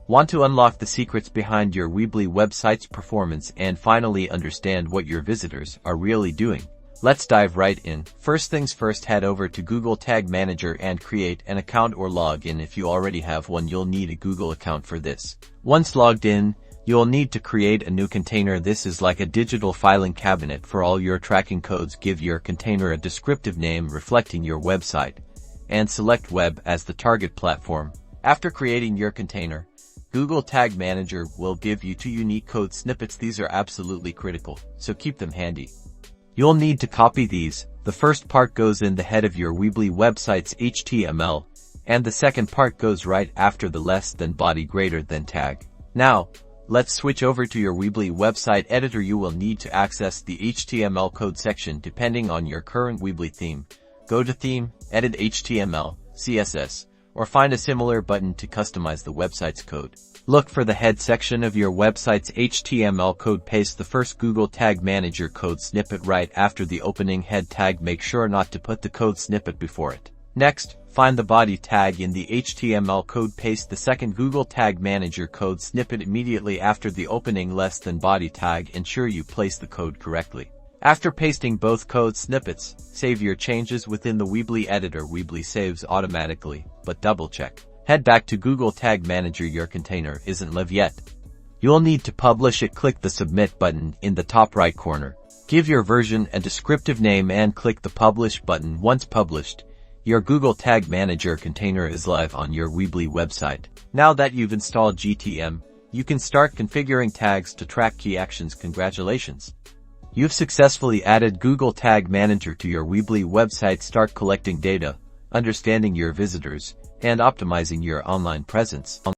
Want to unlock the secrets behind your Weebly website's performance and finally understand what your visitors are really doing? Let's dive right in. First things first, head over to Google Tag Manager and create an account or log in. If you already have one, you'll need a Google account for this. Once logged in, you'll need to create a new container. This is like a digital filing cabinet for all your tracking codes. Give your container a descriptive name reflecting your website and select web as the target platform. After creating your container, Google Tag Manager will give you 2 unique code snippets. These are absolutely critical, so keep them handy. You'll need to copy these. The first part goes in the head of your Weebly website's HTML, and the second part goes right after the less than body greater than tag. Now, let's switch over to your Weebly website editor. You will need to access the HTML code section depending on your current Weebly theme. Go to Theme, Edit HTML, CSS, or find a similar button to customize the website's code. Look for the head section of your website's HTML code. Paste the first Google Tag Manager code snippet right after the opening head tag. Make sure not to put the code snippet before it. Next, find the body tag in the HTML code. Paste the second Google Tag Manager code snippet immediately after the opening less than body tag. Ensure you place the code correctly. After pasting both code snippets, save your changes within the Weebly editor. Weebly saves automatically, but double check. Head back to Google Tag Manager. Your container isn't live yet. You'll need to publish it. Click the Submit button in the top right corner. Give your version a descriptive name and click the Publish button. Once published, your Google Tag Manager container is live on your Weebly website. Now that you've installed GTM, you can start configuring tags to track key actions. Congratulations! You've successfully added Google Tag Manager to your Weebly website. Start collecting data, understanding your visitors, and optimizing your online presence.